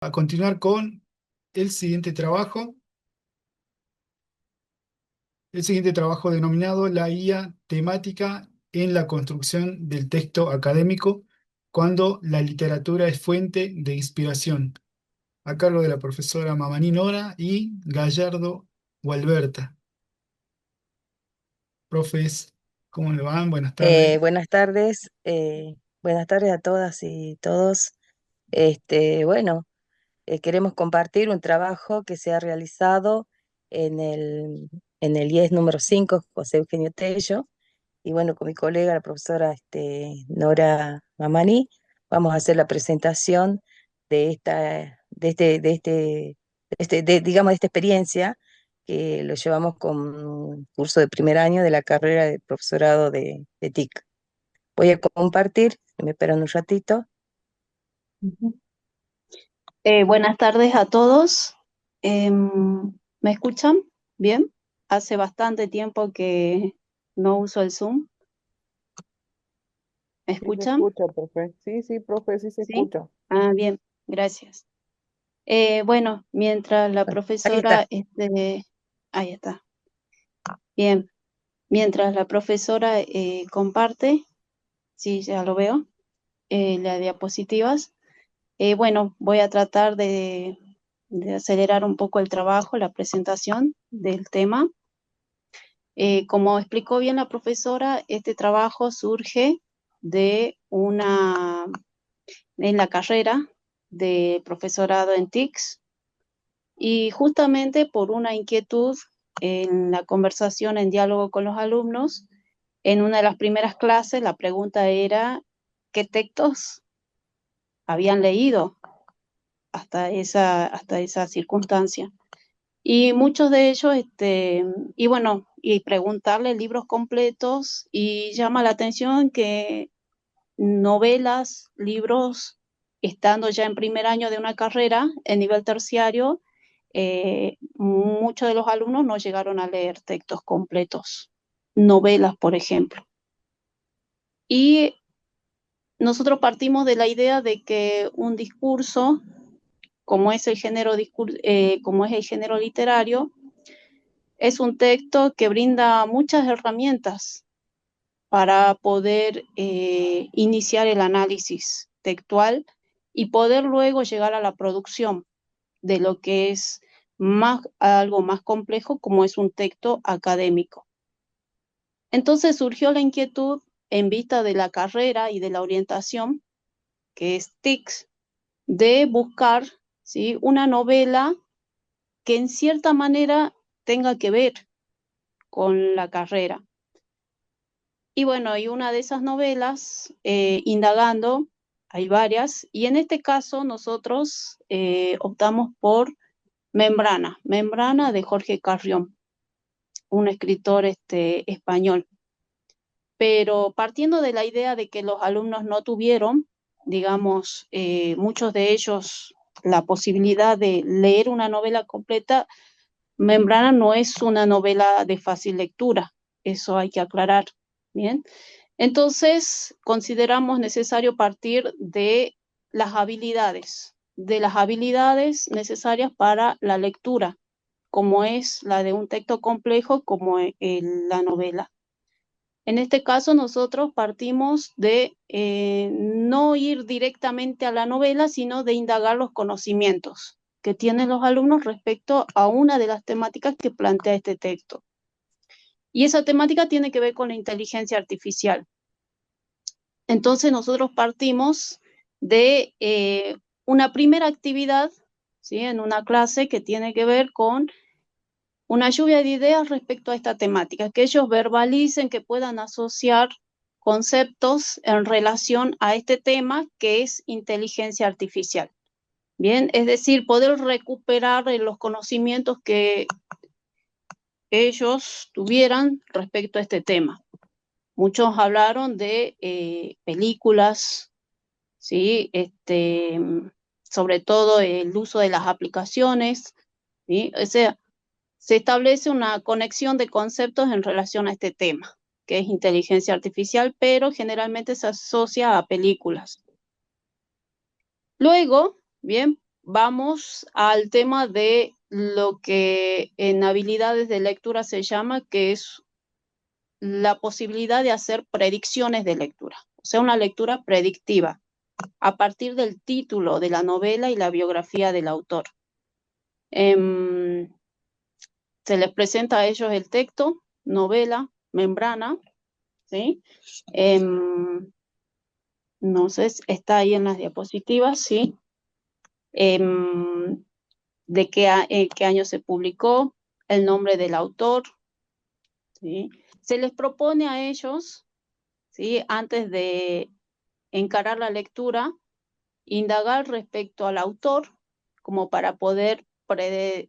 A continuar con el siguiente trabajo, denominado la guía temática en la construcción del texto académico cuando la literatura es fuente de inspiración, a cargo de la profesora Mamaní Nora y Gallardo Gualberta. Profes, ¿cómo le van? Buenas tardes. Buenas tardes a todas y todos. Bueno, queremos compartir un trabajo que se ha realizado en en el IES número 5, José Eugenio Tello, y bueno, con mi colega, la profesora Nora Mamani, vamos a hacer la presentación de digamos, de esta experiencia que lo llevamos con un curso de primer año de la carrera de profesorado de TIC. Voy a compartir, si me esperan un ratito. Ujú. Buenas tardes a todos. ¿Me escuchan? ¿Bien? Hace bastante tiempo que no uso el Zoom. ¿Me Sí se escuchan? escucha, profe. Sí, sí, profe, sí se ¿Sí? escucha. Ah, bien, gracias. Bueno, mientras la Bueno, ahí está. profesora, ahí está. Bien, mientras la profesora comparte, sí, ya lo veo, las diapositivas. Bueno, voy a tratar de acelerar un poco el trabajo, la presentación del tema. Como explicó bien la profesora, este trabajo surge de en la carrera de profesorado en TICS y justamente por una inquietud en la conversación, en diálogo con los alumnos, en una de las primeras clases la pregunta era ¿qué textos habían leído hasta esa circunstancia? Y muchos de ellos, y bueno, y preguntarle libros completos, y llama la atención que novelas, libros, estando ya en primer año de una carrera, en nivel terciario, muchos de los alumnos no llegaron a leer textos completos, novelas, por ejemplo. Y nosotros partimos de la idea de que un discurso, como es como es el género literario, es un texto que brinda muchas herramientas para poder iniciar el análisis textual y poder luego llegar a la producción de lo que es algo más complejo como es un texto académico. Entonces surgió la inquietud en vista de la carrera y de la orientación, que es TICS, de buscar, ¿sí?, una novela que en cierta manera tenga que ver con la carrera. Y bueno, hay una de esas novelas, indagando, hay varias, y en este caso nosotros optamos por Membrana de Jorge Carrión, un escritor español. Pero partiendo de la idea de que los alumnos no tuvieron, digamos, muchos de ellos, la posibilidad de leer una novela completa, Membrana no es una novela de fácil lectura, eso hay que aclarar, ¿bien? Entonces, consideramos necesario partir de las habilidades necesarias para la lectura, como es la de un texto complejo como la novela. En este caso, nosotros partimos de no ir directamente a la novela, sino de indagar los conocimientos que tienen los alumnos respecto a una de las temáticas que plantea este texto. Y esa temática tiene que ver con la inteligencia artificial. Entonces nosotros partimos de una primera actividad, ¿sí?, en una clase que tiene que ver con una lluvia de ideas respecto a esta temática, que ellos verbalicen, que puedan asociar conceptos en relación a este tema que es inteligencia artificial. Bien, es decir, poder recuperar los conocimientos que ellos tuvieran respecto a este tema. Muchos hablaron de películas, ¿sí? Sobre todo el uso de las aplicaciones, ¿sí? O sea, se establece una conexión de conceptos en relación a este tema, que es inteligencia artificial, pero generalmente se asocia a películas. Luego, bien, vamos al tema de lo que en habilidades de lectura se llama, que es la posibilidad de hacer predicciones de lectura, o sea, una lectura predictiva a partir del título de la novela y la biografía del autor. Se les presenta a ellos el texto, novela, membrana, ¿sí? No sé, está ahí en las diapositivas, ¿sí? De qué año se publicó, el nombre del autor, ¿sí? Se les propone a ellos, ¿sí? Antes de encarar la lectura, indagar respecto al autor, como para poder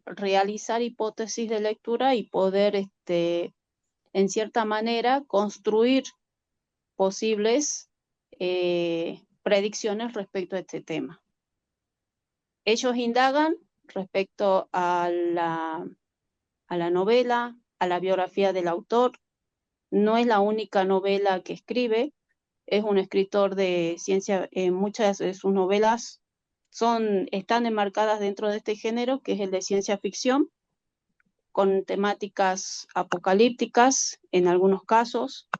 realizar hipótesis de lectura y poder, en cierta manera, construir posibles predicciones respecto a este tema. Ellos indagan respecto a la novela, a la biografía del autor. No es la única novela que escribe, es un escritor de ciencia, muchas de sus novelas están enmarcadas dentro de este género, que es el de ciencia ficción, con temáticas apocalípticas en algunos casos.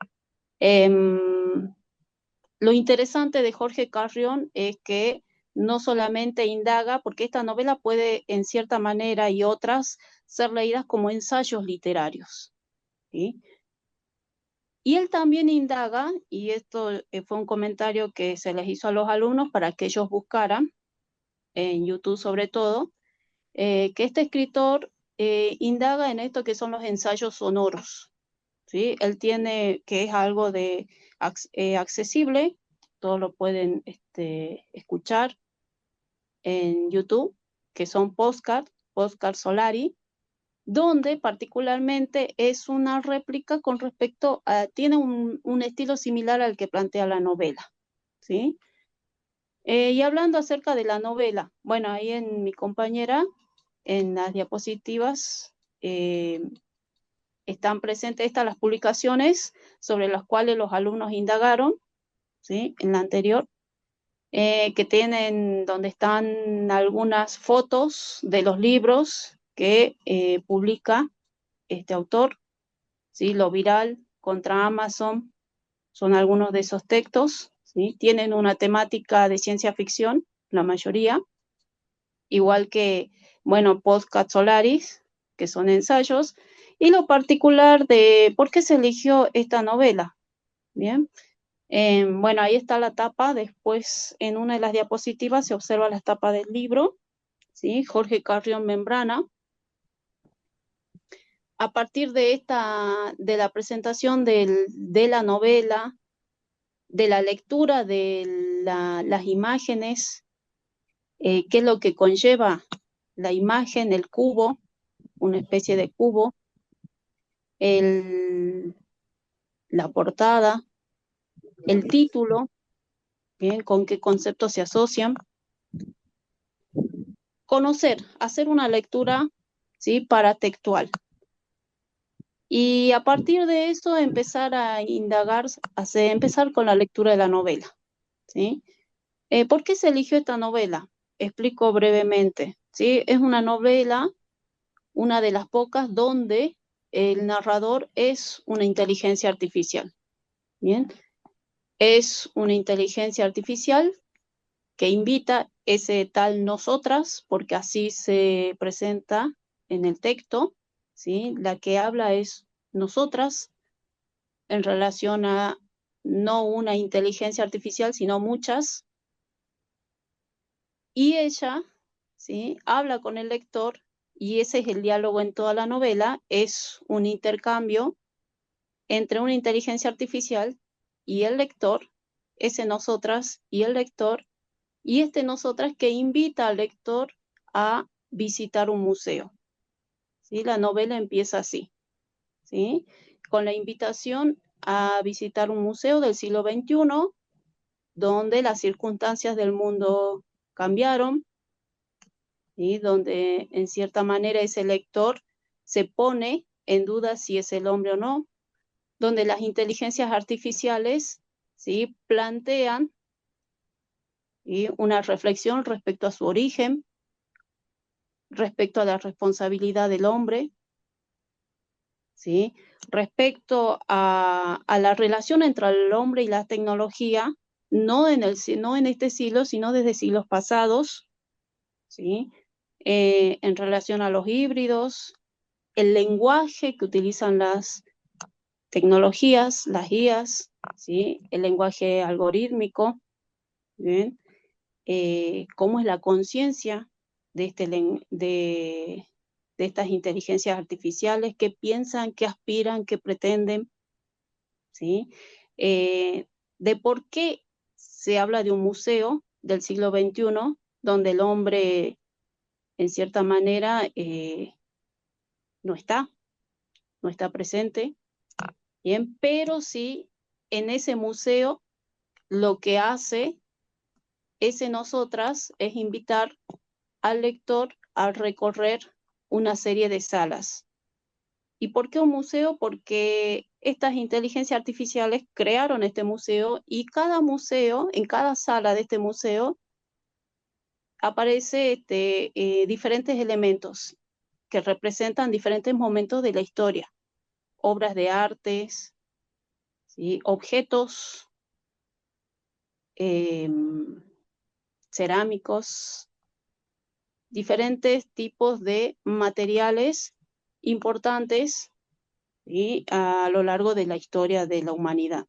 Lo interesante de Jorge Carrión es que no solamente indaga, porque esta novela puede en cierta manera y otras ser leídas como ensayos literarios, ¿sí? Y él también indaga, y esto fue un comentario que se les hizo a los alumnos para que ellos buscaran, en YouTube sobre todo, que este escritor indaga en esto que son los ensayos sonoros, ¿sí? Él tiene, que es algo de accesible, todos lo pueden escuchar en YouTube, que son podcast Solari, donde particularmente es una réplica con respecto a, tiene un estilo similar al que plantea la novela, ¿sí? Y hablando acerca de la novela, bueno, ahí en mi compañera, en las diapositivas, están presentes estas las publicaciones sobre las cuales los alumnos indagaron, ¿sí? En la anterior, que tienen, donde están algunas fotos de los libros que publica este autor, ¿sí? Lo viral contra Amazon son algunos de esos textos, ¿sí? Tienen una temática de ciencia ficción, la mayoría, igual que, bueno, Podcast Solaris, que son ensayos, y lo particular de por qué se eligió esta novela. Bien, bueno, ahí está la tapa, después en una de las diapositivas se observa la tapa del libro, ¿sí? Jorge Carrión Membrana. A partir de la presentación de la novela, de la lectura de las imágenes, qué es lo que conlleva la imagen, el cubo, una especie de cubo, la portada, el título, ¿bien? Con qué conceptos se asocian. Conocer, hacer una lectura, ¿sí? Paratextual. Y a partir de eso empezar a indagar, empezar con la lectura de la novela, ¿sí? ¿Por qué se eligió esta novela? Explico brevemente, ¿sí? Es una novela, una de las pocas donde el narrador es una inteligencia artificial, ¿bien? Es una inteligencia artificial que invita ese tal nosotras, porque así se presenta en el texto, ¿sí? La que habla es nosotras en relación a no una inteligencia artificial, sino muchas, y ella, ¿sí? Habla con el lector y ese es el diálogo en toda la novela, es un intercambio entre una inteligencia artificial y el lector, ese nosotras y el lector, y nosotras que invita al lector a visitar un museo, ¿sí? La novela empieza así, ¿sí? Con la invitación a visitar un museo del siglo XXI, donde las circunstancias del mundo cambiaron, ¿sí? Donde en cierta manera ese lector se pone en duda si es el hombre o no, donde las inteligencias artificiales, ¿sí? Plantean, ¿sí? Una reflexión respecto a su origen, respecto a la responsabilidad del hombre, ¿sí? Respecto a la relación entre el hombre y la tecnología, no en este siglo, sino desde siglos pasados, ¿sí? En relación a los híbridos, el lenguaje que utilizan las tecnologías, las IAs, ¿sí? El lenguaje algorítmico, ¿bien? Cómo es la conciencia de estas inteligencias artificiales, qué piensan, qué aspiran, qué pretenden, ¿sí? De por qué se habla de un museo del siglo XXI, donde el hombre, en cierta manera, no está, no está presente, ¿bien? Pero sí, en ese museo lo que hace ese nosotras es invitar al lector a recorrer una serie de salas. ¿Y por qué un museo? Porque estas inteligencias artificiales crearon este museo y cada museo, en cada sala de este museo, aparece diferentes elementos que representan diferentes momentos de la historia, obras de artes, ¿sí? Objetos cerámicos, diferentes tipos de materiales importantes, ¿sí? A lo largo de la historia de la humanidad.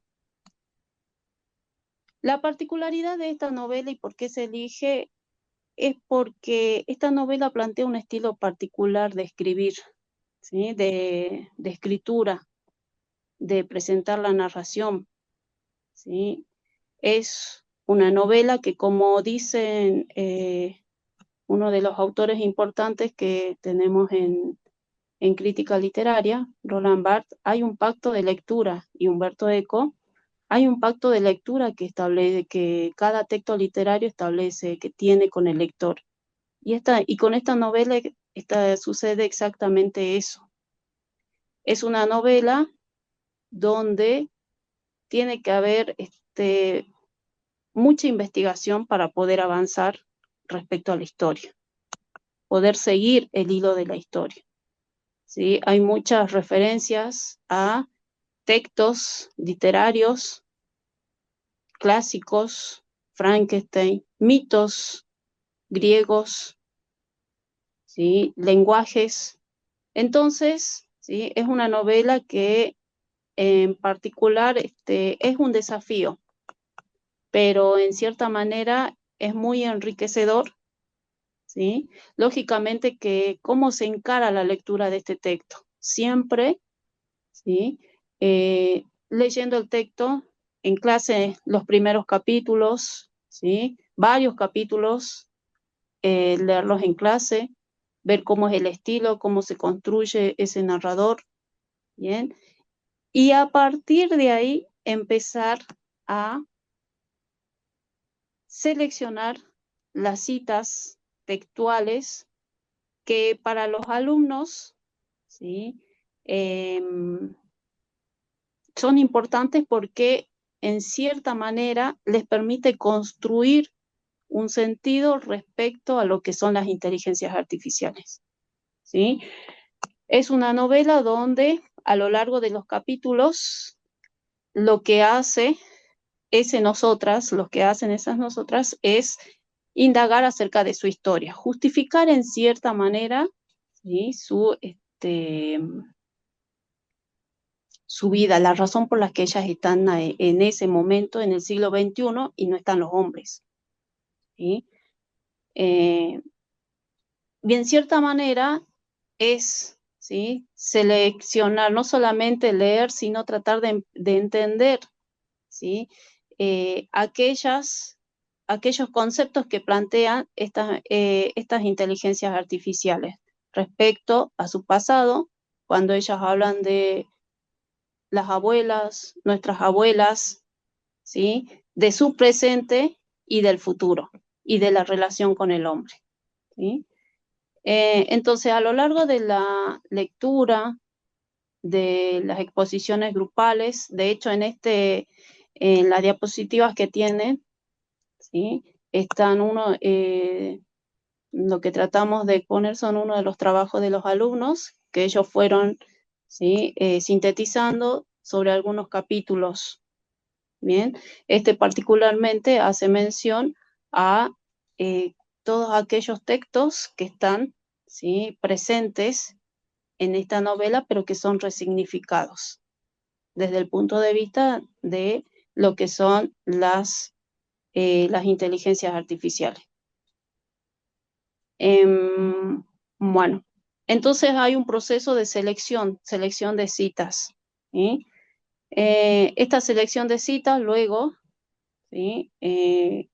La particularidad de esta novela y por qué se elige es porque esta novela plantea un estilo particular de escribir, ¿sí? De escritura, de presentar la narración, ¿sí? Es una novela que, como dicen uno de los autores importantes que tenemos en crítica literaria, Roland Barthes, hay un pacto de lectura, y Humberto Eco, hay un pacto de lectura que establece, que cada texto literario establece que tiene con el lector. Y con esta novela sucede exactamente eso. Es una novela donde tiene que haber mucha investigación para poder avanzar respecto a la historia, poder seguir el hilo de la historia, ¿sí? Hay muchas referencias a textos literarios clásicos, Frankenstein, mitos griegos, ¿sí? Lenguajes. Entonces, ¿sí? Es una novela que en particular es un desafío, pero en cierta manera es muy enriquecedor, ¿sí? Lógicamente que cómo se encara la lectura de este texto. Siempre, ¿sí? Leyendo el texto en clase, los primeros capítulos, ¿sí? Varios capítulos, leerlos en clase, ver cómo es el estilo, cómo se construye ese narrador, ¿bien? Y a partir de ahí empezar a seleccionar las citas textuales que para los alumnos, ¿sí? Son importantes porque en cierta manera les permite construir un sentido respecto a lo que son las inteligencias artificiales, ¿sí? Es una novela donde a lo largo de los capítulos lo que hace lo que hacen esas nosotras es indagar acerca de su historia, justificar en cierta manera, ¿sí? Su vida, la razón por la que ellas están en ese momento, en el siglo XXI, y no están los hombres, ¿sí? Y en cierta manera es, ¿sí? Seleccionar, no solamente leer, sino tratar de entender, ¿sí? Aquellos conceptos que plantean estas inteligencias artificiales respecto a su pasado, cuando ellas hablan de las abuelas, nuestras abuelas, ¿sí? De su presente y del futuro, y de la relación con el hombre, ¿sí? Entonces, a lo largo de la lectura, de las exposiciones grupales, de hecho, en las diapositivas que tienen, ¿sí? Están lo que tratamos de poner son uno de los trabajos de los alumnos que ellos fueron, ¿sí? Sintetizando sobre algunos capítulos. Bien, este particularmente hace mención a todos aquellos textos que están, ¿sí? Presentes en esta novela, pero que son resignificados desde el punto de vista de lo que son las inteligencias artificiales. Bueno, entonces hay un proceso de selección de citas, ¿sí? Esta selección de citas luego, ¿sí?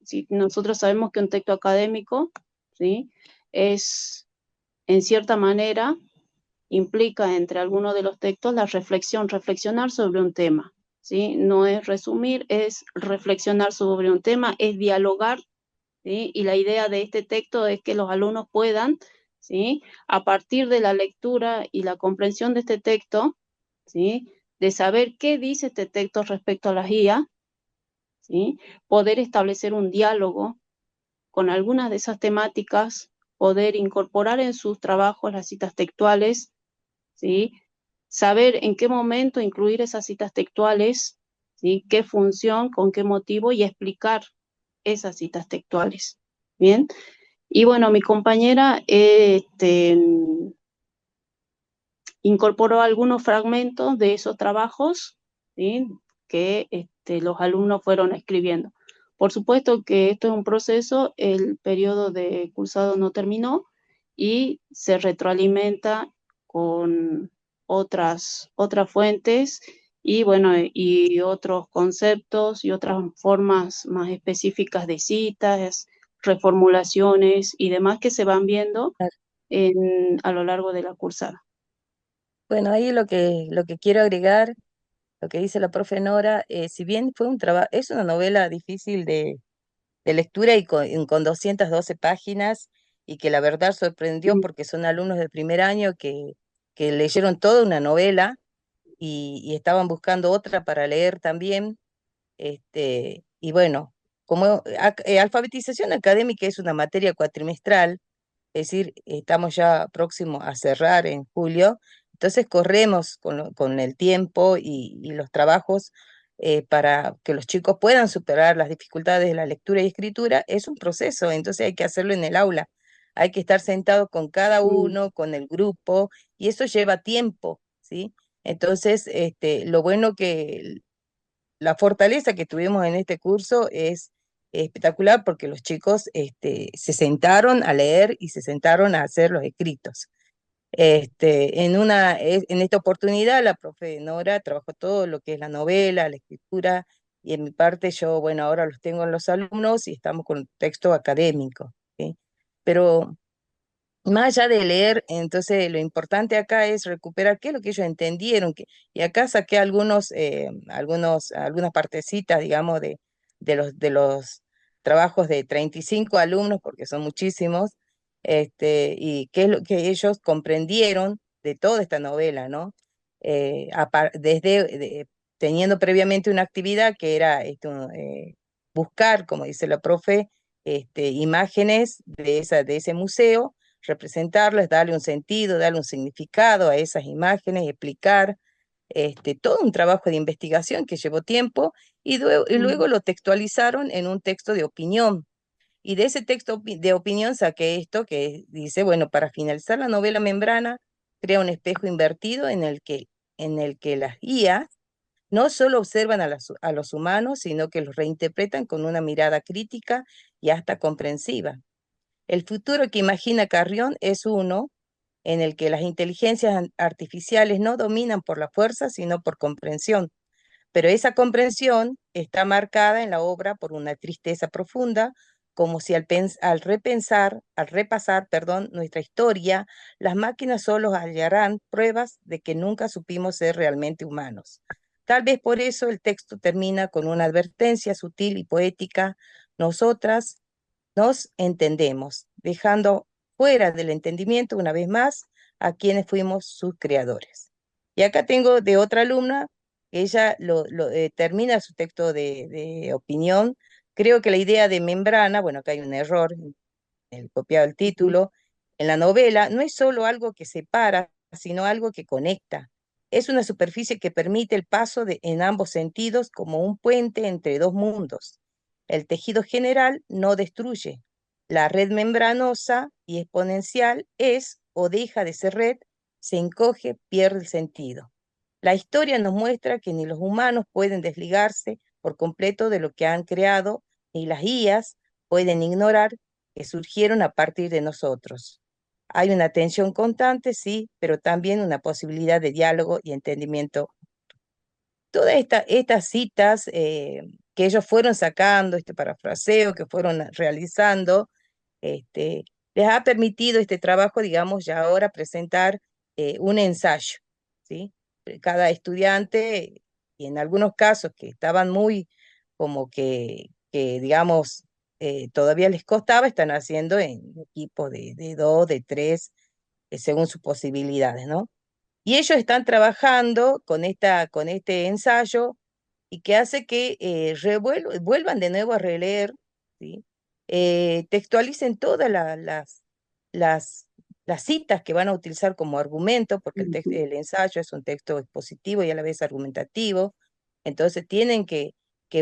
Si nosotros sabemos que un texto académico, ¿sí? Es, en cierta manera, implica entre algunos de los textos la reflexión, reflexionar sobre un tema, ¿sí? No es resumir, es reflexionar sobre un tema, es dialogar, ¿sí? Y la idea de este texto es que los alumnos puedan, ¿sí? A partir de la lectura y la comprensión de este texto, ¿sí? De saber qué dice este texto respecto a las IA, ¿sí? Poder establecer un diálogo con algunas de esas temáticas, poder incorporar en sus trabajos las citas textuales, ¿sí? Saber en qué momento incluir esas citas textuales, ¿sí? Qué función, con qué motivo y explicar esas citas textuales. Bien, y bueno, mi compañera incorporó algunos fragmentos de esos trabajos, ¿sí? Que los alumnos fueron escribiendo. Por supuesto que esto es un proceso, el periodo de cursado no terminó y se retroalimenta con otras fuentes y bueno, y otros conceptos y otras formas más específicas de citas, reformulaciones y demás que se van viendo a lo largo de la cursada. Bueno, ahí lo que quiero agregar, lo que dice la profe Nora, si bien fue un trabajo, es una novela difícil de lectura y con 212 páginas y que la verdad sorprendió Mm, porque son alumnos del primer año que leyeron toda una novela y estaban buscando otra para leer también. Y bueno, como alfabetización académica es una materia cuatrimestral, es decir, estamos ya próximos a cerrar en julio, entonces corremos con el tiempo y los trabajos para que los chicos puedan superar las dificultades de la lectura y escritura, es un proceso, entonces hay que hacerlo en el aula, hay que estar sentado con cada mm, uno, con el grupo, y eso lleva tiempo, ¿sí? Entonces, lo bueno que la fortaleza que tuvimos en este curso es espectacular porque los chicos se sentaron a leer y se sentaron a hacer los escritos. En esta oportunidad la profe Nora trabajó todo lo que es la novela, la escritura, y en mi parte yo, bueno, ahora los tengo en los alumnos y estamos con texto académico, ¿sí? Pero más allá de leer, entonces lo importante acá es recuperar qué es lo que ellos entendieron. Y acá saqué algunas partecitas, digamos, de los trabajos de 35 alumnos, porque son muchísimos, y qué es lo que ellos comprendieron de toda esta novela, ¿no? Teniendo previamente una actividad que era buscar, como dice la profe, imágenes de ese museo, representarlas, darle un sentido, darle un significado a esas imágenes, explicar todo un trabajo de investigación que llevó tiempo y mm, luego lo textualizaron en un texto de opinión. Y de ese texto de opinión saqué esto que dice, bueno, para finalizar la novela Membrana, crea un espejo invertido en el que las IA no solo observan a los humanos, sino que los reinterpretan con una mirada crítica y hasta comprensiva. El futuro que imagina Carrión es uno en el que las inteligencias artificiales no dominan por la fuerza, sino por comprensión. Pero esa comprensión está marcada en la obra por una tristeza profunda, como si al repasar, perdón, nuestra historia, las máquinas solo hallarán pruebas de que nunca supimos ser realmente humanos. Tal vez por eso el texto termina con una advertencia sutil y poética. Nosotras nos entendemos, dejando fuera del entendimiento una vez más a quienes fuimos sus creadores. Y acá tengo de otra alumna, ella termina su texto de opinión. Creo que la idea de membrana, bueno, acá hay un error, el copiado del ujú, título, en la novela, no es solo algo que separa, sino algo que conecta. Es una superficie que permite el paso en ambos sentidos como un puente entre dos mundos. El tejido general no destruye. La red membranosa y exponencial es o deja de ser red, se encoge, pierde el sentido. La historia nos muestra que ni los humanos pueden desligarse por completo de lo que han creado, ni las guías pueden ignorar que surgieron a partir de nosotros. Hay una tensión constante, sí, pero también una posibilidad de diálogo y entendimiento. Todas estas citas que ellos fueron sacando, este parafraseo que fueron realizando, les ha permitido este trabajo, digamos, ya ahora presentar un ensayo, ¿sí? Cada estudiante, y en algunos casos que estaban muy como digamos, todavía les costaba, están haciendo en equipos de dos, de tres, según sus posibilidades, ¿no? Y ellos están trabajando con este ensayo y que hace que vuelvan de nuevo a releer, ¿sí? Textualicen todas las, las citas que van a utilizar como argumento, porque ujú, el ensayo es un texto expositivo y a la vez argumentativo, entonces tienen que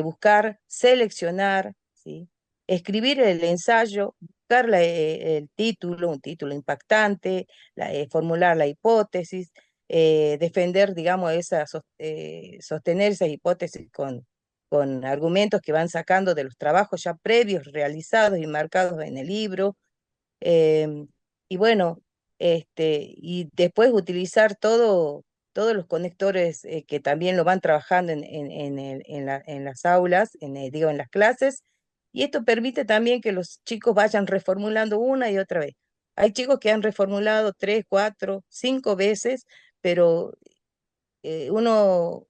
buscar, seleccionar, ¿sí? Escribir el ensayo, buscar el título, un título impactante, formular la hipótesis, defender, digamos, sostener esas hipótesis con argumentos que van sacando de los trabajos ya previos realizados y marcados en el libro. em, y bueno, y después utilizar todos los conectores que también lo van trabajando en las aulas, digo, en las clases, y esto permite también que los chicos vayan reformulando una y otra vez. Hay chicos que han reformulado tres, cuatro, cinco veces, pero uno,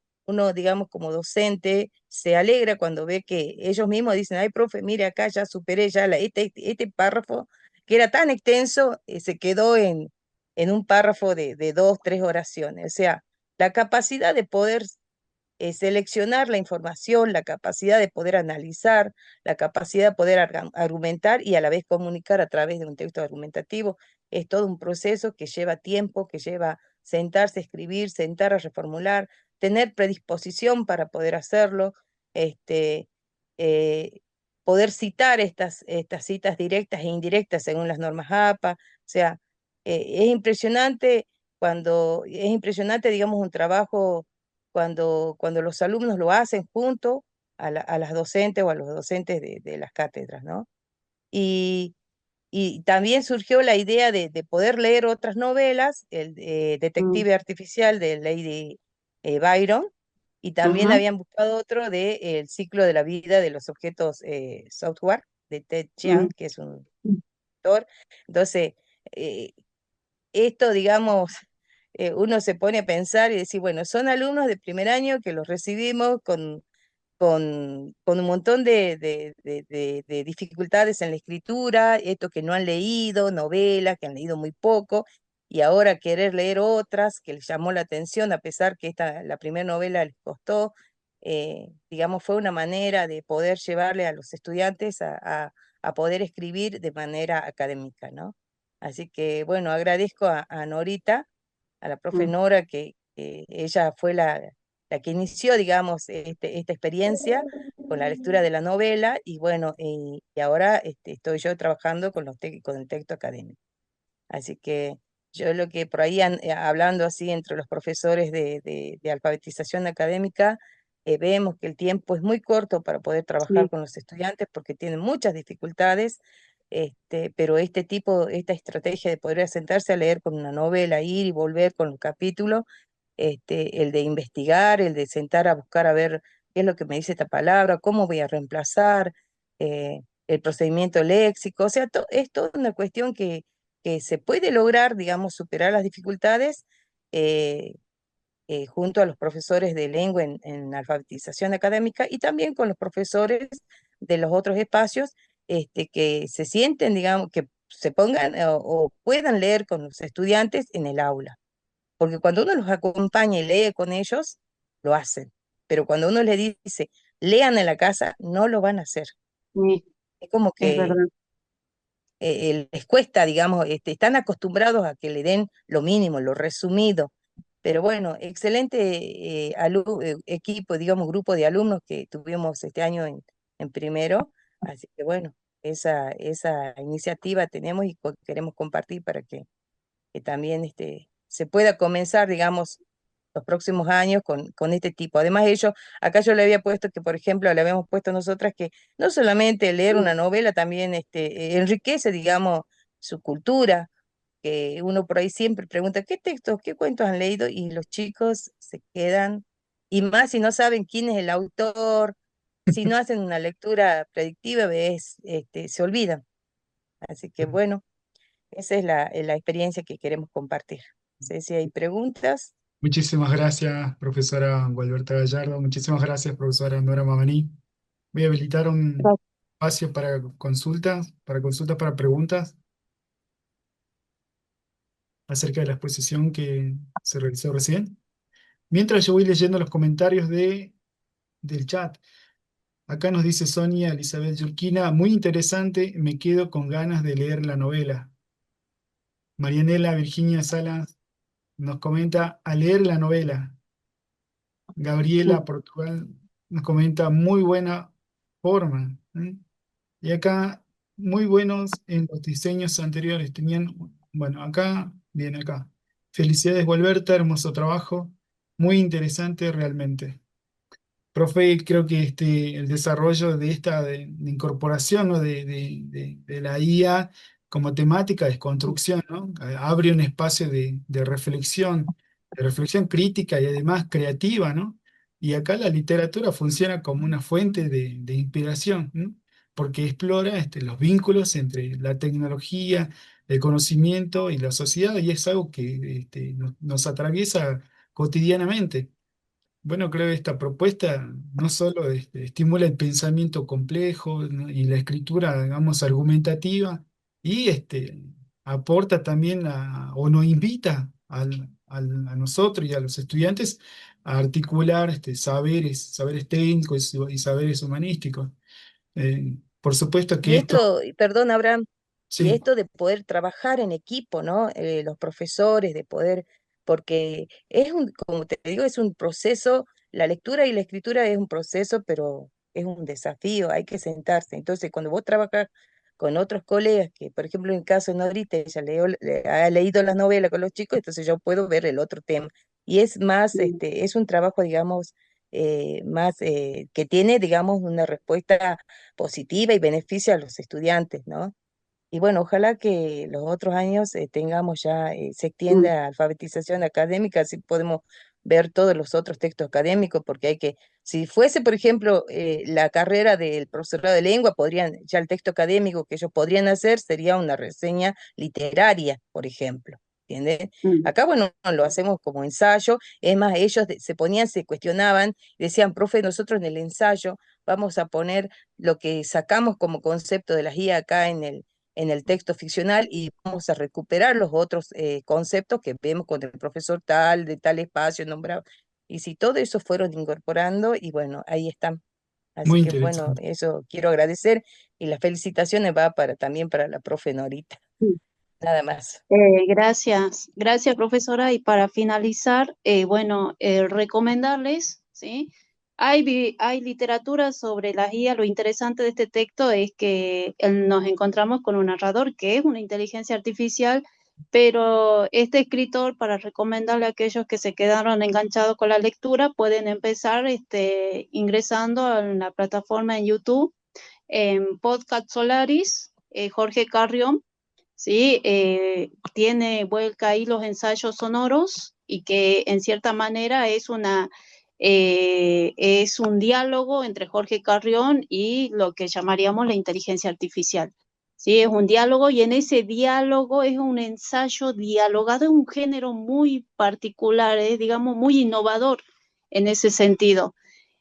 digamos, como docente, se alegra cuando ve que ellos mismos dicen, ay, profe, mire, acá ya superé ya este párrafo, que era tan extenso, se quedó en un párrafo de dos, tres oraciones. O sea, la capacidad de poder seleccionar la información, la capacidad de poder analizar, la capacidad de poder argumentar y a la vez comunicar a través de un texto argumentativo, es todo un proceso que lleva tiempo, que lleva sentarse a escribir, sentar a reformular, tener predisposición para poder hacerlo, este, eh, poder citar estas citas directas e indirectas según las normas APA. O sea, es impresionante, digamos, un trabajo cuando los alumnos lo hacen junto a las docentes o a los docentes de las cátedras, ¿no? Y, y también surgió la idea de poder leer otras novelas, el mm, Detective Artificial de Lady Byron, y también ajá, habían buscado otro de El ciclo de la vida de los objetos software, de Ted Chiang, mm, que es un mm, autor. Entonces, eh, esto, digamos, uno se pone a pensar y decir, bueno, son alumnos de primer año que los recibimos con un montón de dificultades en la escritura, esto que no han leído, novelas, que han leído muy poco, y ahora querer leer otras que les llamó la atención, a pesar que la primera novela les costó, digamos, fue una manera de poder llevarle a los estudiantes a poder escribir de manera académica, ¿no? Así que, bueno, agradezco a Norita, a la profe mm. Nora, que ella fue la que inició, digamos, esta experiencia con la lectura de la novela y bueno, y ahora estoy yo trabajando con el texto académico. Así que yo lo que por ahí, hablando así entre los profesores de alfabetización académica, vemos que el tiempo es muy corto para poder trabajar Sí, con los estudiantes porque tienen muchas dificultades, pero esta estrategia de poder sentarse a leer con una novela, ir y volver con los capítulos, el de investigar, el de sentar a buscar a ver qué es lo que me dice esta palabra, cómo voy a reemplazar, el procedimiento léxico, o sea, es toda una cuestión que se puede lograr, digamos, superar las dificultades eh, junto a los profesores de lengua en alfabetización académica y también con los profesores de los otros espacios que se sienten, digamos, que se pongan o puedan leer con los estudiantes en el aula. Porque cuando uno los acompaña y lee con ellos, lo hacen. Pero cuando uno les dice, lean en la casa, no lo van a hacer. sí, Es como es que verdad. les cuesta, digamos, están acostumbrados a que le den lo mínimo, lo resumido. Pero bueno, excelente equipo, digamos, grupo de alumnos que tuvimos este año en primero. Así que bueno, esa iniciativa tenemos y queremos compartir para que también se pueda comenzar, digamos, los próximos años con este tipo. Además, acá yo le había puesto que, por ejemplo, le habíamos puesto nosotras que no solamente leer una novela también enriquece, digamos, su cultura, que uno por ahí siempre pregunta, ¿qué textos, qué cuentos han leído? Y los chicos se quedan, y más si no saben quién es el autor, si no hacen una lectura predictiva, se olvidan. Así que bueno, esa es la experiencia que queremos compartir. No sé si hay preguntas. Muchísimas gracias, profesora Gualberta Gallardo. Muchísimas gracias, profesora Nora Mamaní. Voy a habilitar un espacio para consultas, para preguntas acerca de la exposición que se realizó recién. Mientras yo voy leyendo los comentarios del chat. Acá nos dice Sonia Elizabeth Yurquina, muy interesante, me quedo con ganas de leer la novela. Marianela Virginia Salas nos comenta, a leer la novela. Gabriela Portugal nos comenta, muy buena forma. ¿Eh? Y acá, muy buenos en los diseños anteriores. Tenían, bueno, acá, bien acá. Felicidades, Gualberta, hermoso trabajo. Muy interesante realmente. Profe, creo que el desarrollo de esta de incorporación, ¿no? de la IA como temática de construcción, ¿no? Abre un espacio de reflexión crítica y además creativa, ¿no? Y acá la literatura funciona como una fuente de inspiración, ¿no? Porque explora los vínculos entre la tecnología, el conocimiento y la sociedad, y es algo que nos atraviesa cotidianamente. Bueno, creo que esta propuesta no solo estimula el pensamiento complejo, ¿no? Y la escritura, digamos, argumentativa, y aporta también o nos invita a nosotros y a los estudiantes a articular saberes técnicos y saberes humanísticos. Por supuesto que Y esto, esto, y perdón, Abraham, y sí, esto de poder trabajar en equipo, ¿no? Los profesores, de poder, porque como te digo, es un proceso, la lectura y la escritura es un proceso, pero es un desafío, hay que sentarse. Entonces, cuando vos trabajas con otros colegas, que por ejemplo en el caso de Norita, ella ha leído las novelas con los chicos, entonces yo puedo ver el otro tema. Y es más, es un trabajo, digamos, más que tiene, digamos, una respuesta positiva y beneficia a los estudiantes, ¿no? Y bueno, ojalá que los otros años tengamos ya, se extienda alfabetización académica, así podemos ver todos los otros textos académicos, porque si fuese, por ejemplo, la carrera del profesorado de lengua, ya el texto académico que ellos podrían hacer sería una reseña literaria, por ejemplo. ¿Entiendes? Acá, bueno, lo hacemos como ensayo, es más, ellos se cuestionaban, decían, profe, nosotros en el ensayo vamos a poner lo que sacamos como concepto de las guías acá en el texto ficcional y vamos a recuperar los otros conceptos que vemos con el profesor tal, de tal espacio nombrado. Y si todo eso fueron incorporando, y bueno, ahí están. Así muy que bueno, interesante. eso quiero agradecer y las felicitaciones va también para la profe Norita. Nada más. Gracias, gracias profesora. Y para finalizar, bueno, recomendarles, ¿sí? Hay literatura sobre la guía. Lo interesante de este texto es que nos encontramos con un narrador que es una inteligencia artificial, pero este escritor, para recomendarle a aquellos que se quedaron enganchados con la lectura, pueden empezar ingresando a la plataforma en YouTube, en Podcast Solaris, Jorge Carrión. ¿Sí? Vuelca ahí los ensayos sonoros y que en cierta manera es un diálogo entre Jorge Carrión y lo que llamaríamos la inteligencia artificial. ¿Sí? Es un diálogo y en ese diálogo es un ensayo dialogado, es un género muy particular, es, digamos, muy innovador en ese sentido.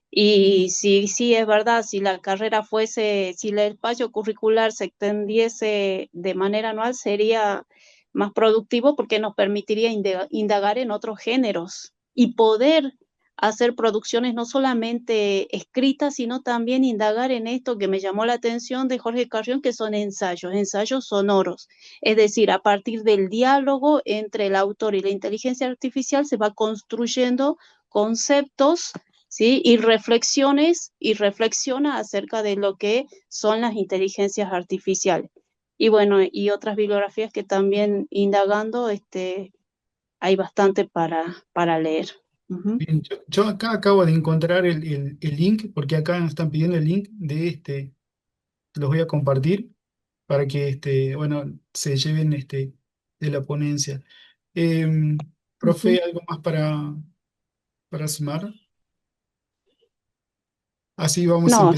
Y sí, sí, es verdad, si la carrera si el espacio curricular se extendiese de manera anual, sería más productivo porque nos permitiría indagar en otros géneros y poder hacer producciones no solamente escritas, sino también indagar en esto que me llamó la atención de Jorge Carrión, que son ensayos, ensayos sonoros. Es decir, a partir del diálogo entre el autor y la inteligencia artificial se va construyendo conceptos, ¿sí? Y reflexiones, y reflexiona acerca de lo que son las inteligencias artificiales. Y bueno, y otras bibliografías que también indagando, hay bastante para leer. Ujú. Bien, yo acá acabo de encontrar el link, porque acá nos están pidiendo el link de los voy a compartir para que bueno, se lleven de la ponencia. Em, Ujú. Profe, ¿algo más para sumar? Así vamos a No, empezar. yo